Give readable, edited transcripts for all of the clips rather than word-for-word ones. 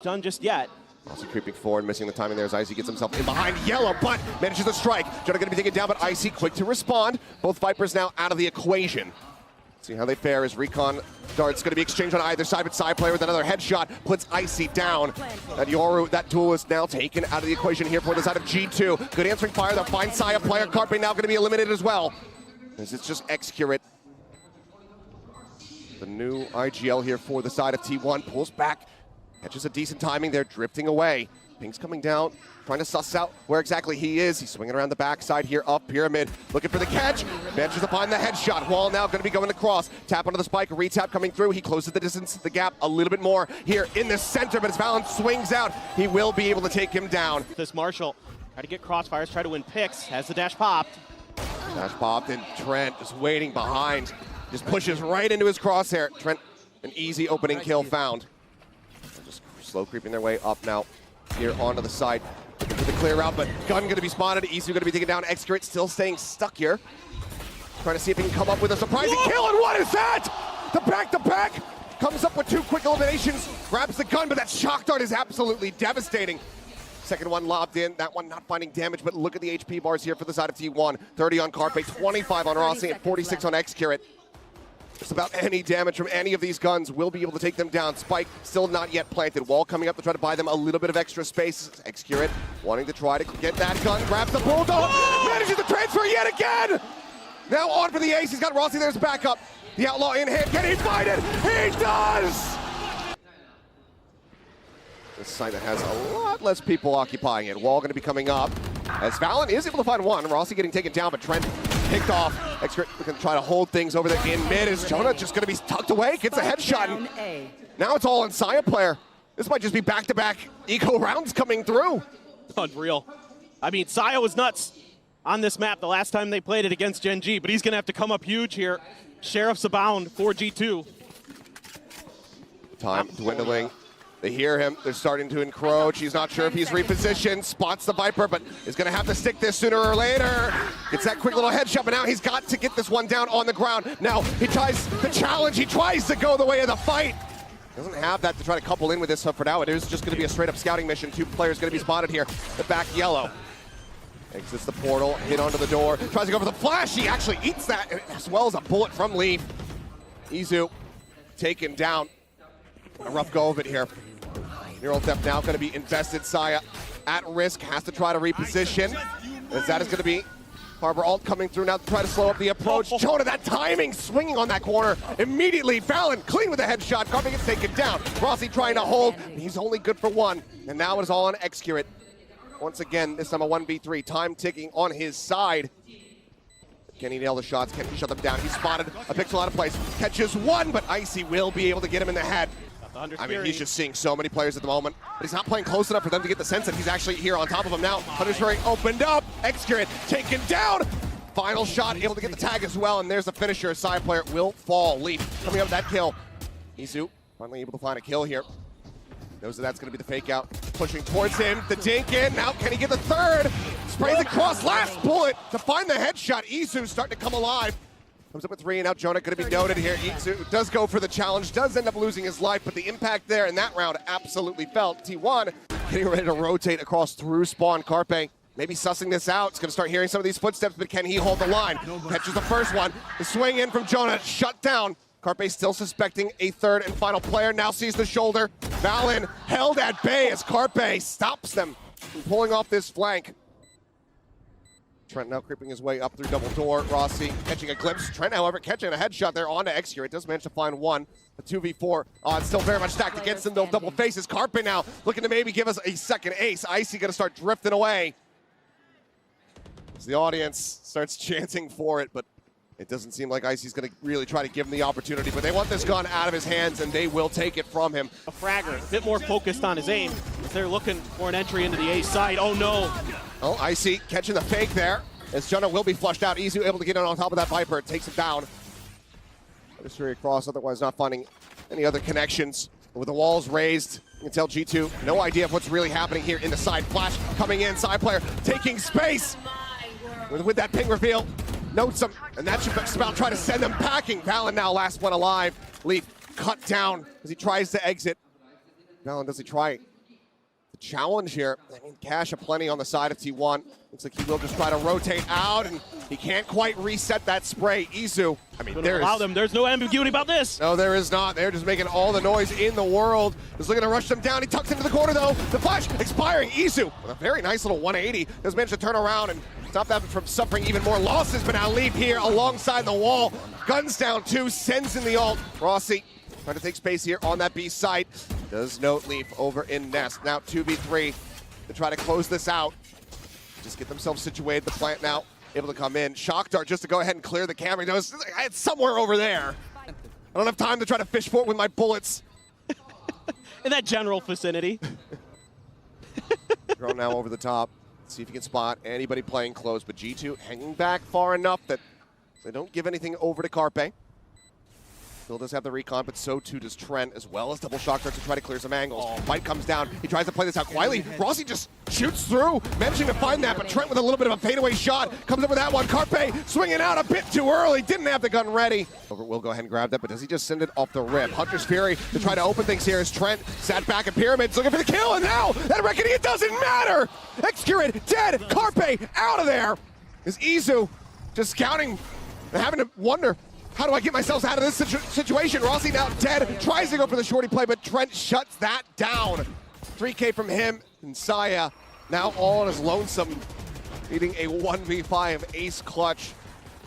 done just yet. Also creeping forward, missing the timing there as Icy gets himself in behind Yellow, but manages to strike. Jonah gonna be taken down, but Icy quick to respond. Both Vipers now out of the equation. See how they fare as Recon darts gonna be exchanged on either side, but side player with another headshot puts Icy down. And Yoru, that duel is now taken out of the equation here for the side of G2. Good answering fire, the fine Saya player. Carpe now gonna be eliminated as well. As it's just Excurate. The new IGL here for the side of T1, pulls back. Catches a decent timing there, drifting away. Pink's coming down, trying to suss out where exactly he is. He's swinging around the backside here, up Pyramid, looking for the catch. Manages to find the headshot. Wall now going to be going across. Tap onto the spike, retap coming through. He closes the distance, the gap a little bit more here in the center, but as Valen swings out, he will be able to take him down. This Marshall, try to get crossfires, try to win picks, has the dash popped. Dash popped, and Trent just waiting behind. Just pushes right into his crosshair. Trent, an easy opening kill found. Just slow creeping their way up now here onto the side. Looking for the clear route, but Gun going to be spotted. Isu going to be taken down. Excurate still staying stuck here. Trying to see if he can come up with a surprising kill, and what is that? The back-to-back comes up with two quick eliminations. Grabs the gun, but that shock dart is absolutely devastating. Second one lobbed in, that one not finding damage, but look at the HP bars here for the side of T1. 30 on Carpe, 25 on Rossi, and 46 on Excurate. Just about any damage from any of these guns will be able to take them down. Spike still not yet planted. Wall coming up to try to buy them a little bit of extra space. Excurate wanting to try to get that gun. Grabs the Bulldog. Manages to transfer yet again. Now on for the ace. He's got Rossi there as backup. The Outlaw in hand. Can he find it? He does! This site that has a lot less people occupying it. Wall going to be coming up. As Valen is able to find one. Rossi getting taken down, but Trent picked off. Excurate going to try to hold things over there in mid. Is Jonah just going to be tucked away? Gets a headshot. Now it's all on Saya player. This might just be back-to-back eco rounds coming through. Unreal. I mean, Saya was nuts on this map the last time they played it against Gen G, but he's going to have to come up huge here. Sheriffs abound for G2. Time dwindling. They hear him, they're starting to encroach. He's not sure if he's repositioned, spots the Viper, but is gonna have to stick this sooner or later. Gets that quick little headshot, but now he's got to get this one down on the ground. Now he tries the challenge, he tries to go the way of the fight. Doesn't have that to try to couple in with this, so for now it is just gonna be a straight up scouting mission. Two players gonna be spotted here. The back Yellow. Exits the portal, hit onto the door, tries to go for the flash. He actually eats that, as well as a bullet from Leaf. Izu taken down. A rough go of it here. Neural Theft now going to be invested. Saya at risk, has to try to reposition. As that is going to be Harbor Alt coming through now to try to slow up the approach. Jonah, that timing, swinging on that corner immediately. Valen clean with a headshot. Carpe gets taken down. Rossi trying to hold. He's only good for one. And now it is all on Excurate. Once again, this time a 1v3. Time ticking on his side. Can he nail the shots? Can he shut them down? He's spotted a pixel out of place. Catches one, but Icy will be able to get him in the head. I mean, he's just seeing so many players at the moment, but he's not playing close enough for them to get the sense that he's actually here on top of him now. Hunter's Fury opened up. Excurate taken down. Final shot, able to get the tag as well, and there's the finisher. Side player will fall. Leaf coming up with that kill. Izu finally able to find a kill here. Knows that that's going to be the fake out. Pushing towards him. The dink in. Now can he get the third? Sprays across. Last bullet to find the headshot. Izu starting to come alive. Comes up with three, and now Jonah going to be noted here. Izu does go for the challenge, does end up losing his life, but the impact there in that round absolutely felt. T1 getting ready to rotate across through spawn. Carpe maybe sussing this out. It's going to start hearing some of these footsteps, but can he hold the line? Catches the first one. The swing in from Jonah, shut down. Carpe still suspecting a third and final player. Now sees the shoulder. Valen held at bay as Carpe stops them from pulling off this flank. Trent now creeping his way up through double door. Rossi catching a glimpse. Trent, however, catching a headshot there onto Excurate. Does manage to find one. A 2v4. It's still very much stacked against him. They'll double faces. Carpe now looking to maybe give us a second ace. Icy going to start drifting away. As the audience starts chanting for it, but it doesn't seem like Icy's going to really try to give him the opportunity. But they want this gun out of his hands, and they will take it from him. A fragger, a bit more focused on his aim. They're looking for an entry into the A side. Oh no. Oh, Icy catching the fake there. As Jonah will be flushed out. Izu able to get on top of that Viper. Takes him down. Straight across, otherwise not finding any other connections. With the walls raised, you can tell G2 no idea of what's really happening here in the side. Flash coming in, side player taking space. With that ping reveal, notes him, and that should about try to send them packing. Valen now last one alive. Leaf cut down as he tries to exit. Valen, does he try The challenge here, I mean, cash aplenty on the side of T1. Looks like he will just try to rotate out, and he can't quite reset that spray. Izu, I mean, there's no ambiguity about this. No, there is not. They're just making all the noise in the world. Just looking to rush them down. He tucks into the corner, though. The flash expiring. Izu with a very nice little 180. Has managed to turn around and stop that from suffering even more losses, but now Leaf here alongside the wall. Guns down 2, sends in the ult. Rossi trying to take space here on that B site. Does note Leaf over in Nest. Now 2v3 to try to close this out. Just get themselves situated. The plant now able to come in. Shock Dart just to go ahead and clear the camera. It's somewhere over there. I don't have time to try to fish for it with my bullets. In that general vicinity. Drone now over the top. See if you can spot anybody playing close, but G2 hanging back far enough that they don't give anything over to Carpe. Still does have the recon, but so too does Trent, as well as double shock darts to try to clear some angles. White comes down. He tries to play this out quietly. Rossi just shoots through, managing to find that, but Trent with a little bit of a fadeaway shot comes up with that one. Carpe swinging out a bit too early. Didn't have the gun ready. Will go ahead and grab that, but does he just send it off the rip? Hunter's Fury to try to open things here as Trent sat back at Pyramids looking for the kill, and now that reckoning, it doesn't matter. Excurid dead. Carpe out of there. Is Izu just scouting and having to wonder, how do I get myself out of this situation? Rossi now dead, tries to go for the shorty play, but Trent shuts that down. 3K from him, and Saya now all on his lonesome, needing a 1v5 ace clutch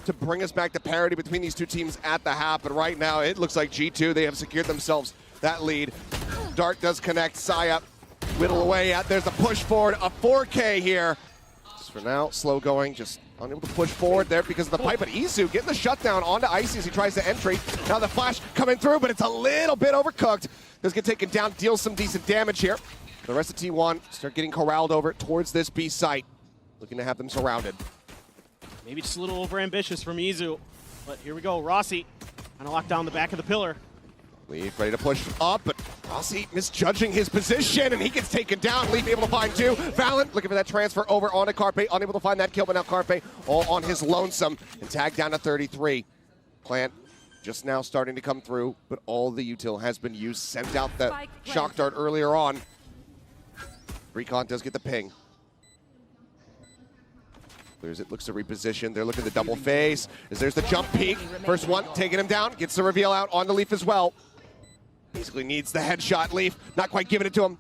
to bring us back to parity between these two teams at the half. But right now, it looks like G2, they have secured themselves that lead. Dart does connect, Saya whittle away at, there's a push forward, a 4K here. Just for now, slow going, just unable to push forward there because of the pipe, but Izu getting the shutdown onto Icy as he tries to entry. Now the flash coming through, but it's a little bit overcooked. Does get taken down, deals some decent damage here. The rest of T1 start getting corralled over towards this B site, looking to have them surrounded. Maybe just a little overambitious from Izu, but here we go. Rossi trying to lock down the back of the pillar. Leaf ready to push up, but Rossi misjudging his position, and he gets taken down. Leaf able to find 2. Valiant looking for that transfer over onto Carpe, unable to find that kill, but now Carpe all on his lonesome, and tagged down to 33. Plant just now starting to come through, but all the util has been used. Sent out the shock dart earlier on. Recon does get the ping. Clears it, looks to reposition. They're looking to double phase, as there's the jump peek. First one, taking him down, gets the reveal out onto Leaf as well. Basically needs the headshot. Leaf not quite giving it to him.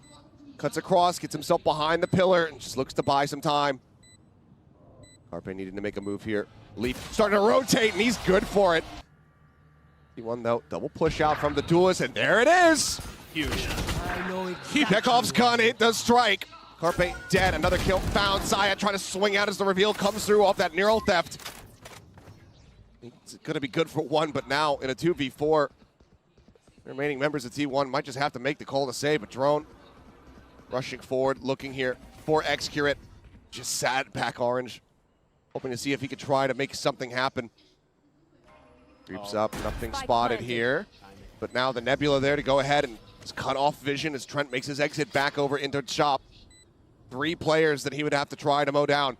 Cuts across, gets himself behind the pillar, and just looks to buy some time. Carpe needing to make a move here. Leaf starting to rotate, and he's good for it. T1 though, double push out from the duelist, and there it is. Huge. Chekhov's gun, it does strike. Carpe dead, another kill found. Saya trying to swing out as the reveal comes through off that neural theft. It's gonna be good for one, but now in a 2v4, the remaining members of T1 might just have to make the call to save, but Drone rushing forward, looking here for Excurid. Just sat back orange, hoping to see if he could try to make something happen. Creeps up, nothing spotted here. But now the Nebula there to go ahead and just cut off vision as Trent makes his exit back over into shop. 3 players that he would have to try to mow down.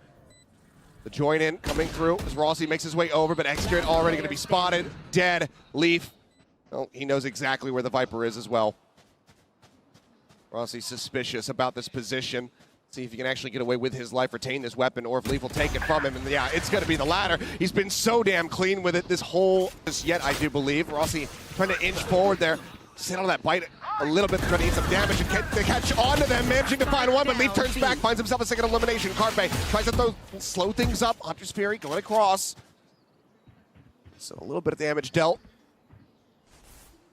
The join in coming through as Rossi makes his way over, but Excurid already going to be spotted, dead. Leaf, well, he knows exactly where the Viper is as well. Rossi's suspicious about this position. See if he can actually get away with his life, retain this weapon, or if Leaf will take it from him. And yeah, it's going to be the latter. He's been so damn clean with it this yet, I do believe. Rossi trying to inch forward there. Sit on that bite a little bit, trying to eat some damage and catch onto them, managing to find one, but Leaf turns back, finds himself a second elimination. Carpe tries to slow things up. Hunter's Fury going across. So a little bit of damage dealt.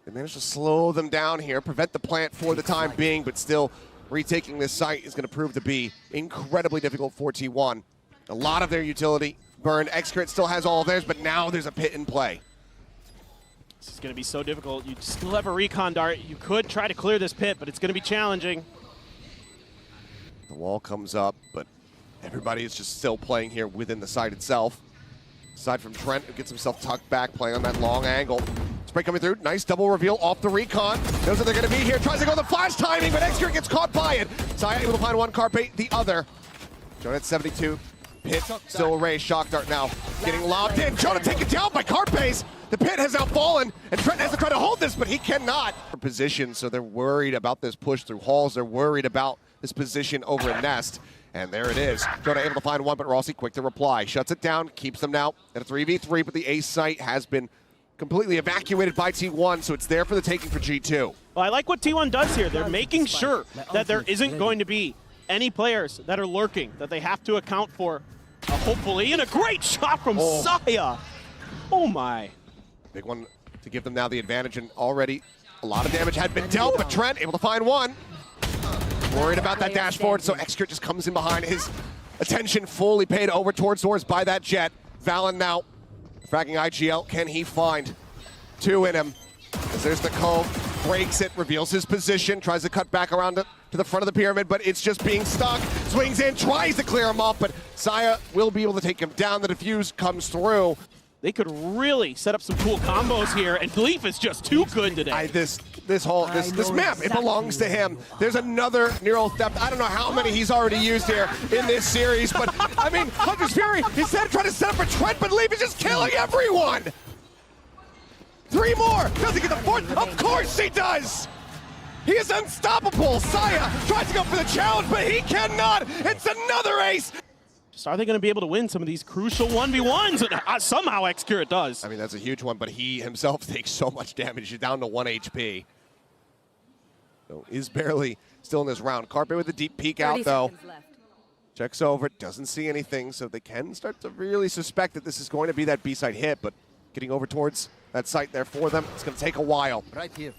They managed to slow them down here, prevent the plant for the time being, but still retaking this site is going to prove to be incredibly difficult for T1. A lot of their utility burned. Excurid still has all of theirs, but now there's a pit in play. This is going to be so difficult. You still have a recon dart. You could try to clear this pit, but it's going to be challenging. The wall comes up, but everybody is just still playing here within the site itself. Aside from Trent, who gets himself tucked back, playing on that long angle. Spray coming through, nice double reveal off the recon. Knows that they're going to be here, tries to go the flash timing, but Excurid gets caught by it. Saya able to find one, Carpe the other. Jonah at 72, pit still raised, shock dart now. Getting lobbed in, Jonah taken down by Carpe's. The pit has now fallen, and Trent has to try to hold this, but he cannot. Position, so they're worried about this push through halls. They're worried about this position over in Nest. And there it is. Jonah able to find one, but Rossi quick to reply. Shuts it down, keeps them now at a 3v3, but the A site has been completely evacuated by T1, so it's there for the taking for G2. Well, I like what T1 does here. They're making sure that there isn't going to be any players that are lurking, that they have to account for, hopefully. And a great shot from Saya. Oh my. Big one to give them now the advantage, and already a lot of damage had been dealt, but Trent able to find one. Worried about that dash forward, so Xcure just comes in behind. His attention fully paid over towards doors by that jet. Valen now fragging IGL. Can he find two in him? As there's the cove, breaks it, reveals his position, tries to cut back around to the front of the pyramid, but it's just being stuck. Swings in, tries to clear him off, but Saya will be able to take him down. The defuse comes through. They could really set up some cool combos here, and Leaf is just too good today. This map, it belongs to him. There's another neural theft. I don't know how many he's already used here in this series, but I mean, Hunter's Fury, instead of trying to set up for Trent, but Leaf is just killing everyone. 3 more. Does he get the 4th? Of course he does. He is unstoppable. Saya tries to go for the challenge, but he cannot. It's another ace. Are they going to be able to win some of these crucial 1v1s? Somehow Xcure does. I mean, that's a huge one, but he himself takes so much damage. He's down to 1 HP. So is barely still in this round. Carpe with a deep peek out, though. Checks over, doesn't see anything, so they can start to really suspect that this is going to be that B-side hit, but getting over towards that site there for them, it's going to take a while. Right here.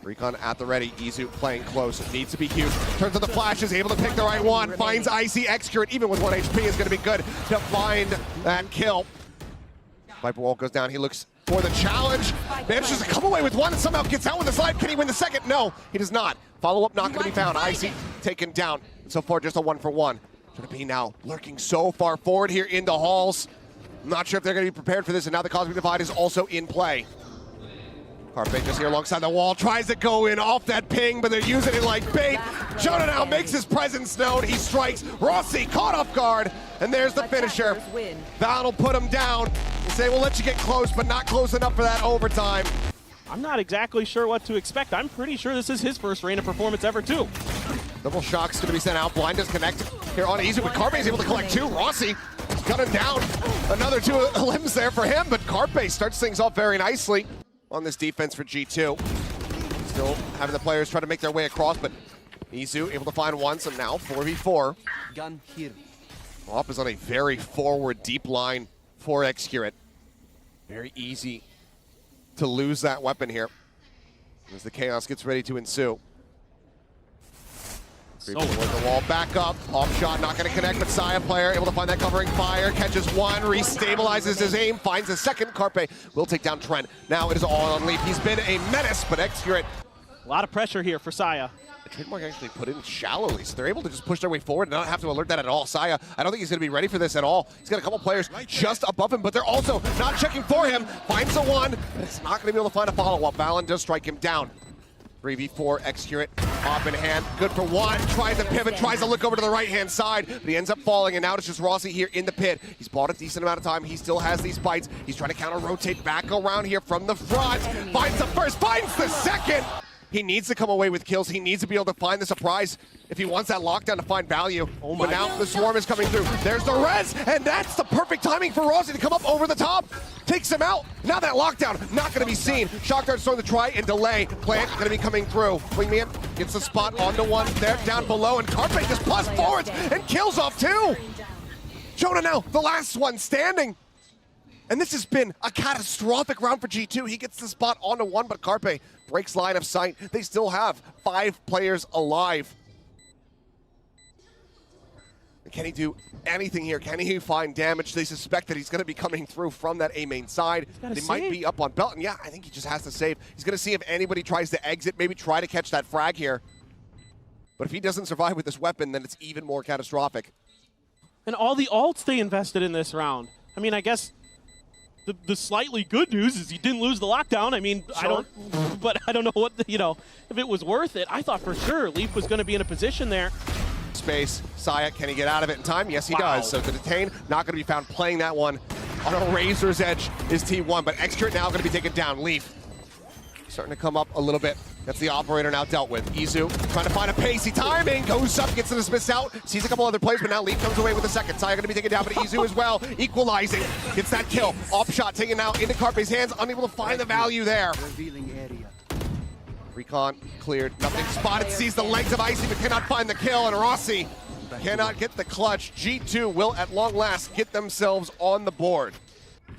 Recon at the ready, Izu playing close, it needs to be huge. Turns on the flashes, able to pick the right one, finds Icy, Xcure, even with 1 HP is going to be good to find that kill. Viper Wall goes down, he looks for the challenge, manages to come away with one and somehow gets out with the slide. Can he win the second? No, he does not. Follow-up not going to be found, Icy taken down. So far just a 1-for-1. Should be now lurking so far forward here in the halls. I'm not sure if they're going to be prepared for this, and now the Cosmic Divide is also in play. Carpe just here alongside the wall, tries to go in off that ping, but they're using it like bait. Jonah now makes his presence known. He strikes. Rossi caught off guard, and there's the finisher. That'll put him down. We'll say, we'll let you get close, but not close enough for that overtime. I'm not exactly sure what to expect. I'm pretty sure this is his first Reina performance ever, too. Double shock's going to be sent out. Blind does connect here on easy, but Carpe is able to collect 2. Rossi gunning down. Another 2 limbs there for him, but Carpe starts things off very nicely on this defense for G2. Still having the players try to make their way across, but Izu able to find one, so now 4v4. Gun here. Op is on a very forward deep line for Xcure. Very easy to lose that weapon here as the chaos gets ready to ensue. Creeping towards the wall, back up, off shot, not going to connect, but Saya player able to find that covering fire, catches one, restabilizes his aim, finds a second. Carpe will take down Trent. Now it is all on Leaf. He's been a menace, but Xcure. A lot of pressure here for Saya. The trademark actually put in shallowly, so they're able to just push their way forward and not have to alert that at all. Saya, I don't think he's going to be ready for this at all. He's got a couple players just above him, but they're also not checking for him. Finds the one, but it's not going to be able to find a follow-up. Valen does strike him down. 3v4, Xcure, op in hand, good for one, tries to pivot, tries to look over to the right-hand side, but he ends up falling, and now it's just Rossi here in the pit. He's bought a decent amount of time, he still has these bites, he's trying to counter-rotate back around here from the front, finds the first, finds the second! He needs to come away with kills, he needs to be able to find the surprise if he wants that lockdown to find value. Oh my. But now the swarm is coming through, there's the res, and that's the perfect timing for Rossi to come up over the top. Takes him out. Now that lockdown, not going to be seen. Shock Dart's throwing the try and delay. Plant going to be coming through. Wingman gets the spot onto one. There, down below, and Carpe just plus forwards and kills off 2. Jonah now, the last one standing. And this has been a catastrophic round for G2. He gets the spot onto one, but Carpe breaks line of sight. They still have 5 players alive. Can he do anything here? Can he find damage? They suspect that he's going to be coming through from that A main side. He might be up on Belton. Yeah, I think he just has to save. He's going to see if anybody tries to exit, maybe try to catch that frag here. But if he doesn't survive with this weapon, then it's even more catastrophic. And all the ults they invested in this round. I mean, I guess the slightly good news is he didn't lose the lockdown. I mean, sure. I don't know what, if it was worth it. I thought for sure Leaf was going to be in a position there. Space, Saya, can he get out of it in time? Yes, he does. So the detain, not going to be found playing that one on a razor's edge is T1, but Xcure now going to be taken down. Leaf starting to come up a little bit That's the operator now dealt with. Izu trying to find a pacey timing, goes up, gets the dismiss out, sees a couple other players, but now Leaf comes away with the second. Saya gonna be taken down, but Izu as well, equalizing, gets that kill. Off shot taken out into Carpe's hands, unable to find the value there. Recon cleared, nothing spotted, sees the legs of Icy, but cannot find the kill, and Rossi cannot get the clutch. G2 will at long last get themselves on the board.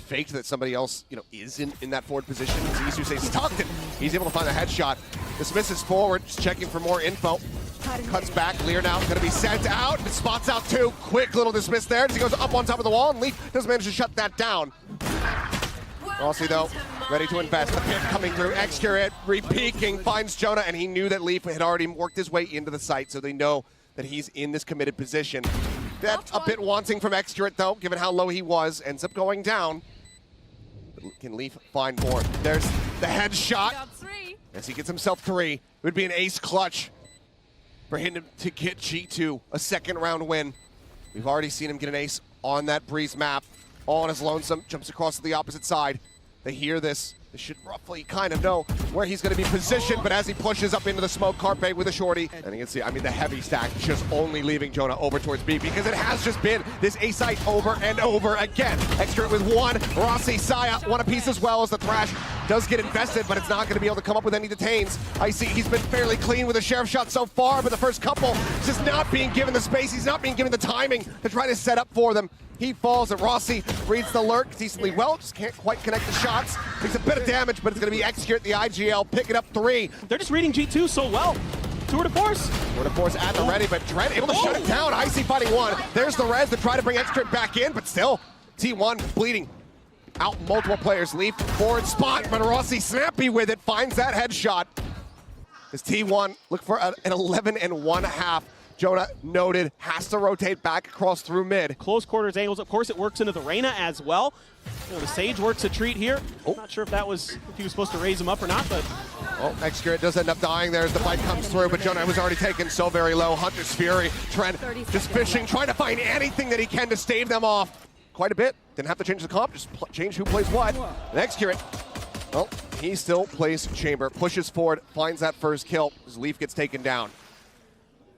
Faked that somebody else, is in that forward position. Izu stays tucked, and he's able to find a headshot. Dismisses forward, just checking for more info. Cuts back, Lear now gonna be sent out, and spots out two. Quick little dismiss there as he goes up on top of the wall, and Leaf does manage to shut that down. Rossi though, ready to invest. The pick coming through, Excurate, re-peeking, finds Jonah, and he knew that Leaf had already worked his way into the site, so they know that he's in this committed position. That's a bit wanting from Excurate though, given how low he was, ends up going down. Can Leaf find more? There's the headshot. As he gets himself 3, it would be an ace clutch for him to get G2 a second round win. We've already seen him get an ace on that Breeze map. All on his lonesome, jumps across to the opposite side. They hear this. They should roughly kind of know where he's going to be positioned, but as he pushes up into the smoke, Carpe with a shorty. And you can see, the heavy stack just only leaving Jonah over towards B because it has just been this A site over and over again. Extra with 1, Rossi, Saya, one apiece as well as the Thrash does get invested, but it's not going to be able to come up with any detains. I see he's been fairly clean with a sheriff shot so far, but the first couple just not being given the space. He's not being given the timing to try to set up for them. He falls, and Rossi reads the lurk decently well, just can't quite connect the shots. Takes a bit of damage, but it's going to be Execute the IGL, picking up 3. They're just reading G2 so well. Tour de force. Tour de force at the ready, but Dread able to shut it down. Icy fighting 1. There's the res to try to bring Execute back in, but still, T1 bleeding out multiple players. Leaf forward spot, but Rossi snappy with it, finds that headshot. As T1 look for an 11.5. Jonah noted, has to rotate back across through mid. Close quarters angles, of course it works into the Reyna as well. The Sage works a treat here. Not sure if he was supposed to raise him up or not, but... Excurate does end up dying there as the fight comes through, but Jonah was already taken so very low. Hunter's Fury, Trent just fishing, trying to find anything that he can to stave them off. Quite a bit, didn't have to change the comp, just change who plays what. And Excurate, he still plays Chamber, pushes forward, finds that first kill as Leaf gets taken down.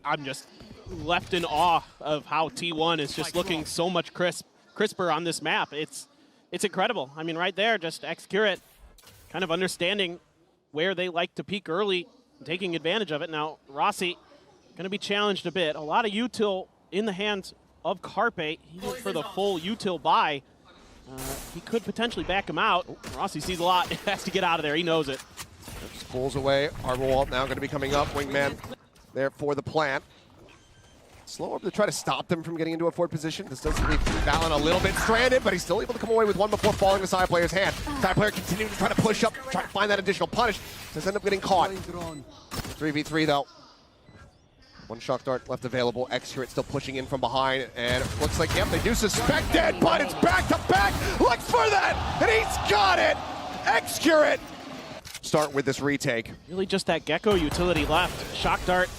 I'm just left in awe of how T1 is just looking so much crisper on this map. It's incredible. Right there, just Excurate kind of understanding where they like to peak early, taking advantage of it. Now, Rossi going to be challenged a bit. A lot of util in the hands of Carpe. He went for the full util buy. He could potentially back him out. Rossi sees a lot. He has to get out of there. He knows it. Just pulls away. Arborwalt now going to be coming up. Wingman there for the plant. Slow up to try to stop them from getting into a forward position. This does leave Valen a little bit stranded, but he's still able to come away with 1 before falling to side player's hand. Side player continuing to try to push up, try to find that additional punish. Does end up getting caught. 3v3 though. 1 shock dart left available. Excurate still pushing in from behind, and it looks like, yep, they do suspect it, but it's back to back. Looks for that, and he's got it. Excurate. Start with this retake. Really just that Gecko utility left. Shock dart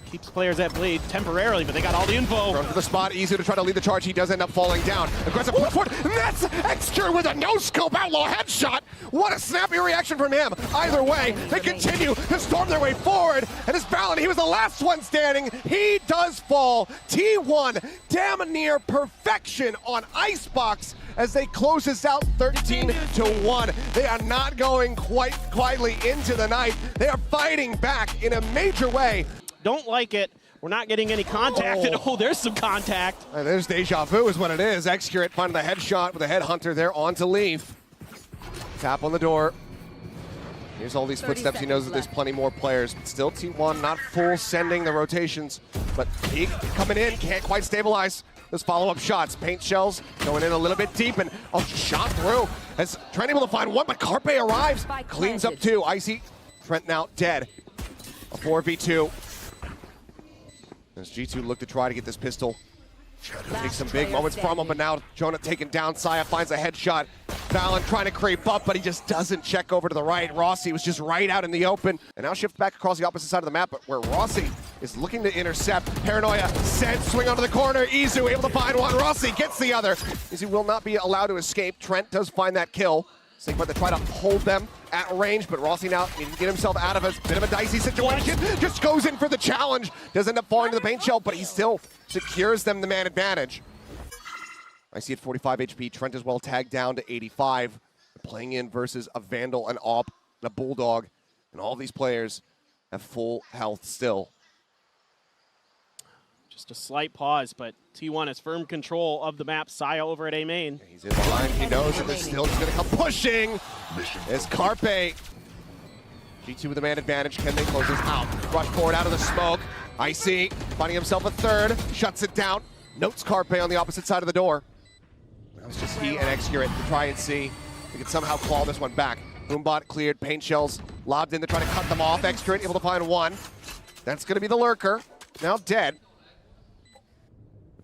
keeps players at bleed temporarily, but they got all the info. Run for the spot, easy to try to lead the charge. He does end up falling down. Aggressive push forward, and that's Excure with a no-scope outlaw headshot. What a snappy reaction from him. Either way, they continue to storm their way forward, and as Valen, he was the last one standing. He does fall. T1 damn near perfection on Icebox as they close this out 13-1. They are not going quite quietly into the night. They are fighting back in a major way. Don't like it. We're not getting any contact. Oh, there's some contact. And there's deja vu is what it is. Excurate finding the headshot with a headhunter there on to Leaf. Tap on the door. Here's all these footsteps. He knows that there's plenty more players. But still T1 not full sending the rotations. But Peak coming in, can't quite stabilize those follow-up shots. Paint shells going in a little bit deep and shot through. As Trent able to find 1, but Carpe arrives. Cleans up 2. Icy, Trent now dead. A 4v2. As G2 look to try to get this pistol. Take some big moments from him, but now Jonah taken down. Saya finds a headshot. Valen trying to creep up, but he just doesn't check over to the right. Rossi was just right out in the open. And now shift back across the opposite side of the map, but where Rossi is looking to intercept. Paranoia sent, swing onto the corner. Izu able to find 1. Rossi gets the other. Izu will not be allowed to escape. Trent does find that kill. Think about to try to hold them at range, but Rossi now needing to get himself out of a bit of a dicey situation. Just goes in for the challenge. Does end up falling to the paint shell, but he still secures them the man advantage. I see at 45 HP. Trent as well tagged down to 85. Playing in versus a Vandal, an AWP, and a Bulldog. And all these players have full health still. Just a slight pause, but T1 has firm control of the map. Saya over at A main. He's in behind. He knows that they're still just going to come pushing. As Carpe. G2 with the man advantage. Can they close this out? Rush forward out of the smoke. Icy finding himself a third. Shuts it down. Notes Carpe on the opposite side of the door. Now it's just he and Excurate to try and see if we can somehow claw this one back. Boombot cleared. Paint shells lobbed in to try to cut them off. Excurate able to find one. That's going to be the lurker. Now dead.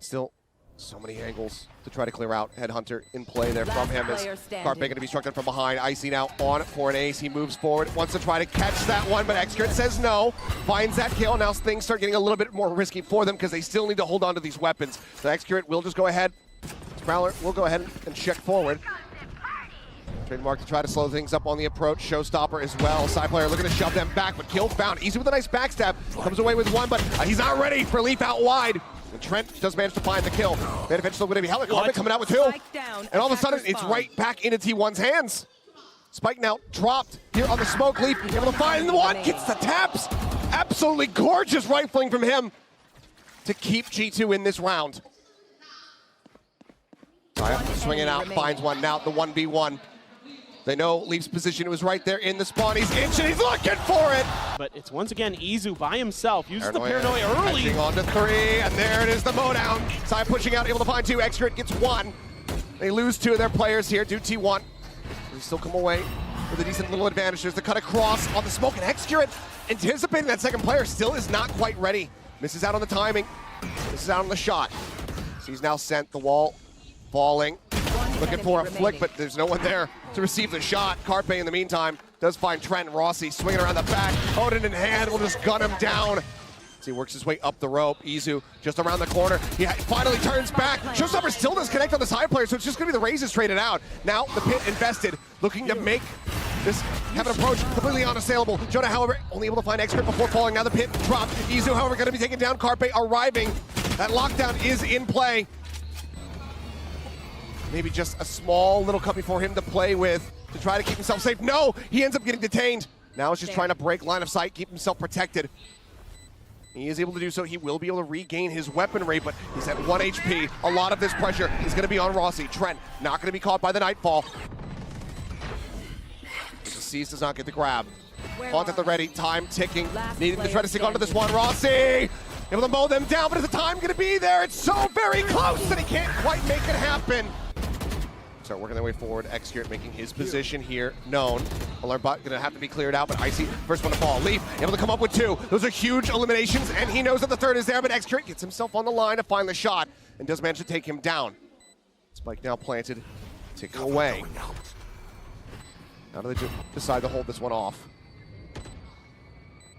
Still, so many angles to try to clear out. Headhunter in play there from him as Carpe going to be struck down from behind. Icy now on for an ace. He moves forward, wants to try to catch that one, but Excurate says no. Finds that kill. Now things start getting a little bit more risky for them because they still need to hold on to these weapons. So Excurate will just go ahead. Prowler will go ahead and check forward. Trademark to try to slow things up on the approach. Showstopper as well. Side player looking to shove them back, but kill found. Easy with a nice backstab. Comes away with one, but he's not ready for Leaf out wide. And Trent does manage to find the kill. Then eventually going to be Helicopter coming out with two. And all of a sudden, it's right back into T1's hands. Spike now dropped here on the smoke. Leaf able to find the one. Gets the taps. Absolutely gorgeous rifling from him to keep G2 in this round. Swinging out, finds one. Now the 1v1. They know Leaf's position was right there in the spawn. He's inching, he's looking for it! But it's once again Izu by himself. Uses the paranoia early. Catching on to three, and there it is, the mowdown. Sai pushing out, able to find two. Excurate gets one. They lose two of their players here, do T1. They still come away with a decent little advantage. There's the cut across on the smoke, and Excurate anticipating that second player still is not quite ready. Misses out on the timing, misses out on the shot. So he's now sent the wall falling. Looking for a flick, but there's no one there to receive the shot. Carpe, in the meantime, does find Trent and Rossi swinging around the back. Odin in hand will just gun him down. As he works his way up the rope. Izu just around the corner. He finally turns back. Showstopper still does connect on the side player, so it's just going to be the Razes traded out. Now the pit invested, looking to make this have an approach completely unassailable. Jonah, however, only able to find Excurate before falling. Now the pit dropped. Izu, however, going to be taken down. Carpe arriving. That lockdown is in play. Maybe just a small little cup for him to play with to try to keep himself safe. No, he ends up getting detained. Now he's just trying to break line of sight, keep himself protected. He is able to do so. He will be able to regain his weapon rate, but he's at 1 HP. A lot of this pressure is going to be on Rossi. Trent not going to be caught by the Nightfall. The Seize does not get the grab. Font at the ready, time ticking. Needing to try to stick onto this one. Rossi able to mow them down, but is the time going to be there? It's so very close that he can't quite make it happen. Start working their way forward. Excurate making his position here known. Alarm bot going to have to be cleared out, but Icy first one to fall. Leaf able to come up with two. Those are huge eliminations, and he knows that the third is there, but Excurate gets himself on the line to find the shot and does manage to take him down. Spike now planted, ticking away. How do they decide to hold this one off?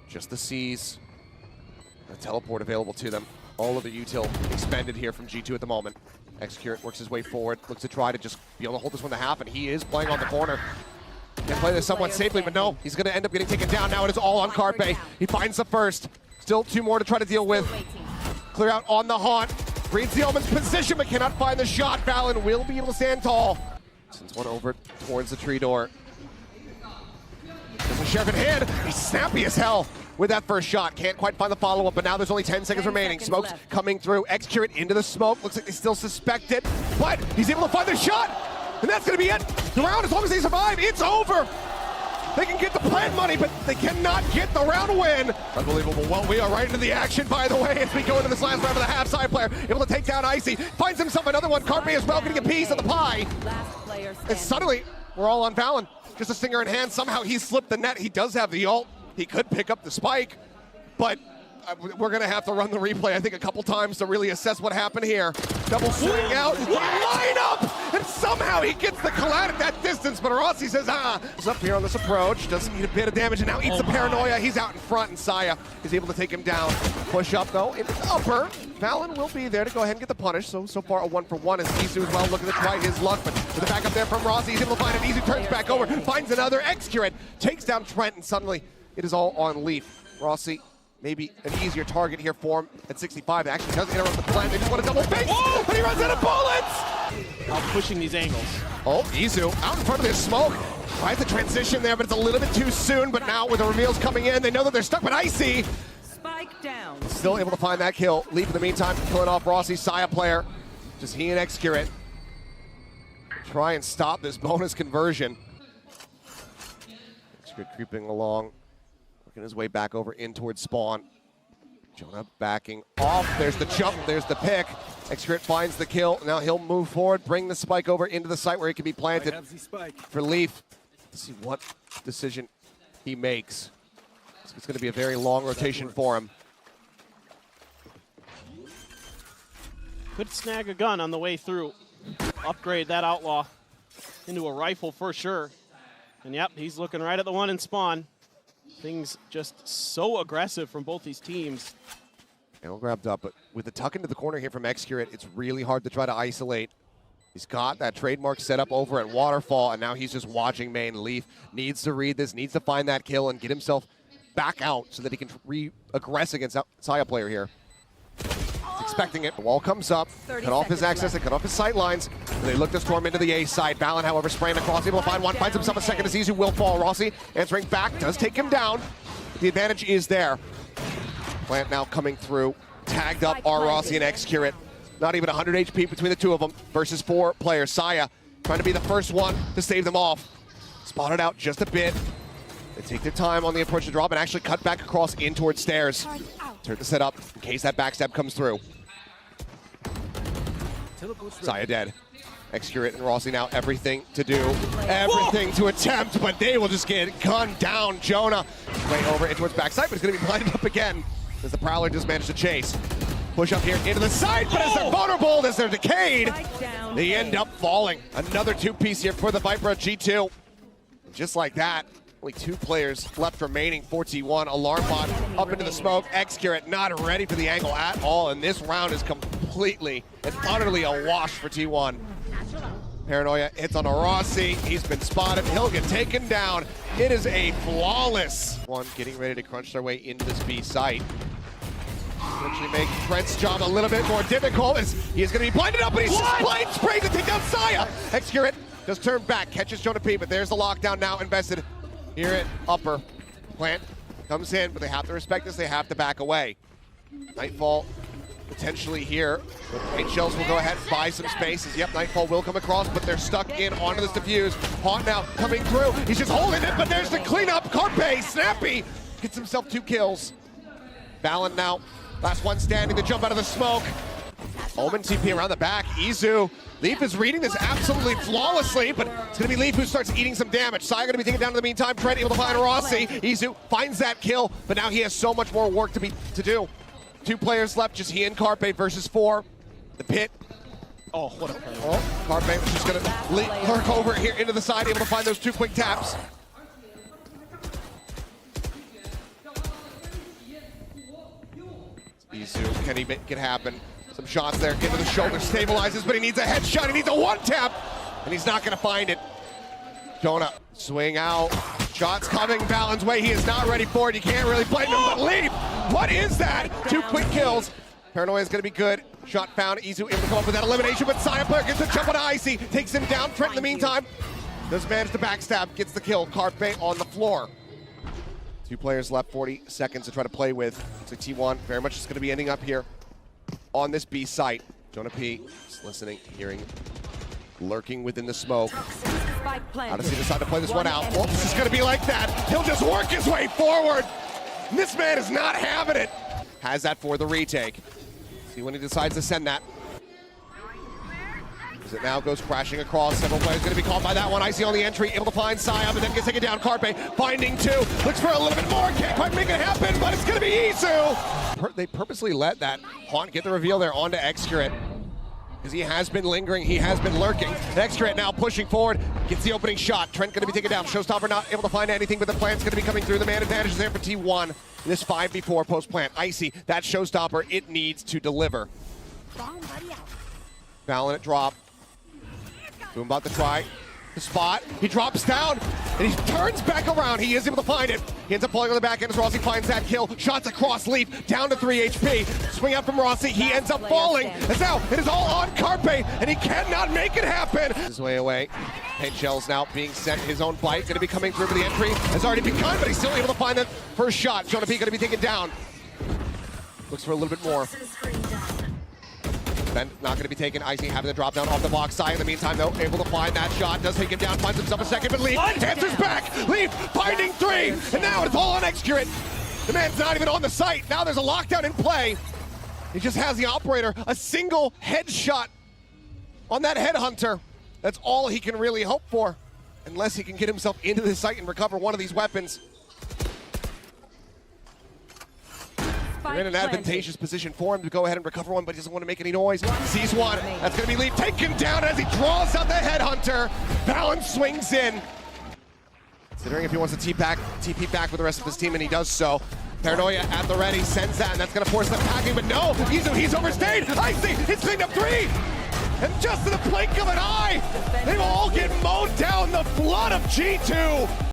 Just the Seize. A teleport available to them. All of the util expended here from G2 at the moment. Excurate works his way forward, looks to try to just be able to hold this one to half, and he is playing on the corner. Can play this somewhat safely, but no, he's going to end up getting taken down. Now it is all on Carpe. He finds the first. Still two more to try to deal with. Clear out on the haunt. Reads the Omen's position, but cannot find the shot. Valen will be able to stand tall. Sends one over towards the tree door. There's a sheriff in hand. He's snappy as hell with that first shot. Can't quite find the follow-up, but now there's only 10 seconds remaining. Smoke's coming through. Excurate into the smoke. Looks like they still suspect it, but he's able to find the shot, and that's going to be it. The round, as long as they survive, it's over. They can get the plant money, but they cannot get the round win. Unbelievable. Well, we are right into the action, by the way, as we go into this last round of the half. Side player able to take down Icy. Finds himself another one. Carpe as well, getting a piece of the pie. And suddenly, we're all on Valen. Just a stinger in hand. Somehow he slipped the net. He does have the ult. He could pick up the spike, but we're going to have to run the replay, I think, a couple times to really assess what happened here. Double swing out, line up, and somehow he gets the collat at that distance, but Rossi says, he's up here on this approach, doesn't need a bit of damage, and now eats the paranoia. He's out in front, and Saya is able to take him down. Push up, though, into the upper. Valen will be there to go ahead and get the punish. So far a 1-for-1 as Isu as well looking to try his luck, but with the back up there from Rossi, he's able to find it. Isu turns back over, finds another. Excurrent takes down Trent, and suddenly it is all on Leaf. Rossi, maybe an easier target here for him at 65. It actually does interrupt the plan. They just want to double face, but he runs out of bullets! Out pushing these angles. Oh, Isu out in front of this smoke. Tries the transition there, but it's a little bit too soon. But now with the reveals coming in, they know that they're stuck, but Icy Spike down. still able to find that kill. Leaf in the meantime, killing off Rossi's Saya player. Just he and Excurrent try and stop this bonus conversion. Excurrent creeping along, working his way back over in towards spawn. Jonah backing off. There's the jump, there's the pick. Excurrent finds the kill. Now he'll move forward, bring the spike over into the site where it can be planted for Leaf. Let's see what decision he makes. It's going to be a very long rotation for him. Could snag a gun on the way through. Upgrade that Outlaw into a rifle for sure. And yep, he's looking right at the one in spawn. Things just so aggressive from both these teams. Arrow grabbed up, but with the tuck into the corner here from Excurrent, it's really hard to try to isolate. He's got that trademark set up over at Waterfall, and now he's just watching main. Leaf needs to read this, needs to find that kill and get himself back out so that he can re-aggress against Saya player here. He's expecting it. The wall comes up, cut off his access, and cut off his sight lines. They look to storm into the A side. Valen, however, spraying across, able to find one, finds himself a second as Isu will fall. Rossi answering back, does take him down. The advantage is there. Plant now coming through, tagged up are Rossi and Excurrent. Not even 100 HP between the two of them versus 4 players. Saya trying to be the first one to save them off. Spotted out just a bit. They take their time on the approach to drop and actually cut back across in towards stairs. Turn the set up in case that backstab comes through. Saya dead. Excurrent and Rossi now everything to do, everything to attempt, but they will just get gunned down. Jonah way over in towards backside, but he's going to be blinded up again as the Prowler just managed to chase. Push up here into the side, but as they're vulnerable, as they're decayed, they end up falling. Another 2-piece here for the Viper G2. Just like that, only 2 players left remaining for T1. Alarm bot up into the smoke. Excurrent not ready for the angle at all, and this round is completely and utterly a wash for T1. Paranoia hits on a Rossi. He's been spotted. He'll get taken down. It is a flawless one, getting ready to crunch their way into this B site. Actually make Trent's job a little bit more difficult as he is going to be blinded up, but he's just blind spraying to take down Saya. Excurrent does turn back, catches Jonah P, but there's the lockdown now invested here at upper. Plant comes in, but they have to respect this. They have to back away. Nightfall potentially here. White Shells will go ahead and buy some spaces. Yep, Nightfall will come across, but they're stuck in onto this defuse. Haunt now coming through. He's just holding it, but there's the cleanup. Carpe, snappy, gets himself 2 kills. Valen now, last one standing to jump out of the smoke. Omen TP around the back. Isu. Leaf is reading this absolutely flawlessly, but it's going to be Leaf who starts eating some damage. Saya going to be taken down in the meantime. Trent able to find Rossi. Isu finds that kill, but now he has so much more work to do. 2 players left, just he and Carpe versus 4. The pit. Oh, what a play. Oh, Carpe was just going to lurk over here into the side, able to find those 2 quick taps. Isu, can he make it happen? Some shots there, into the shoulder, stabilizes, but he needs a headshot, he needs a 1-tap, and he's not gonna find it. Jonah, swing out, shots coming Valen's way, he is not ready for it, you can't really blame him, but Leap, what is that? 2 quick kills. Paranoia is gonna be good, shot found, Isu able to come up with that elimination, but Saya player gets a jump on Icy, takes him down. Trent in the meantime does manage to backstab, gets the kill. Carpe on the floor. 2 players left, 40 seconds to try to play with. So T1 very much is going to be ending up here on this B site. Jonah P is listening, hearing, lurking within the smoke. How does he decide to play this one out? Well, this is going to be like that. He'll just work his way forward. This man is not having it. Has that for the retake. See when he decides to send that. As it now goes crashing across. Several players going to be caught by that one. Icy on the entry, able to find Saya, but then gets taken down. Carpe finding 2. Looks for a little bit more. Can't quite make it happen, but it's going to be Isu. They purposely let that Haunt get the reveal there onto Excurrent, because he has been lingering, he has been lurking. Excurrent now pushing forward, gets the opening shot. Trent going to be taken down. Showstopper not able to find anything, but the plan's going to be coming through. The man advantage is there for T1. this 5v4 post-plant. Icy, that showstopper, it needs to deliver. Fallon at drop. Boom about to try the spot. He drops down, and he turns back around. He is able to find it. He ends up pulling on the back end as Rossi finds that kill. Shots across Leaf, down to 3 HP. Swing out from Rossi. He ends up falling. As now, it is all on Carpe, and he cannot make it happen. His way away. Paint shells now being sent. His own bite going to be coming through for the entry. Has already begun, but he's still able to find the first shot. Jonah P going to be taken down. Looks for a little bit more. Ben not going to be taken. Icy having the drop down off the box side. In the meantime, though, able to find that shot. Does take him down, finds himself a second, but Leaf answers back. Leaf finding 3, and now it's all on Excurate. The man's not even on the site. Now there's a lockdown in play. He just has the operator. A single headshot on that headhunter. That's all he can really hope for, unless he can get himself into the site and recover one of these weapons. They're in an advantageous position for him to go ahead and recover one, but he doesn't want to make any noise. Sees one. That's going to be Leaf taken down as he draws out the headhunter. Fallon swings in. Considering if he wants to TP back with the rest of his team, and he does so. Paranoia at the ready, sends that, and that's going to force them packing, but no, he's overstayed. Icy, it's cleaned up 3. And just in the blink of an eye, they all get mowed down. The flood of G2.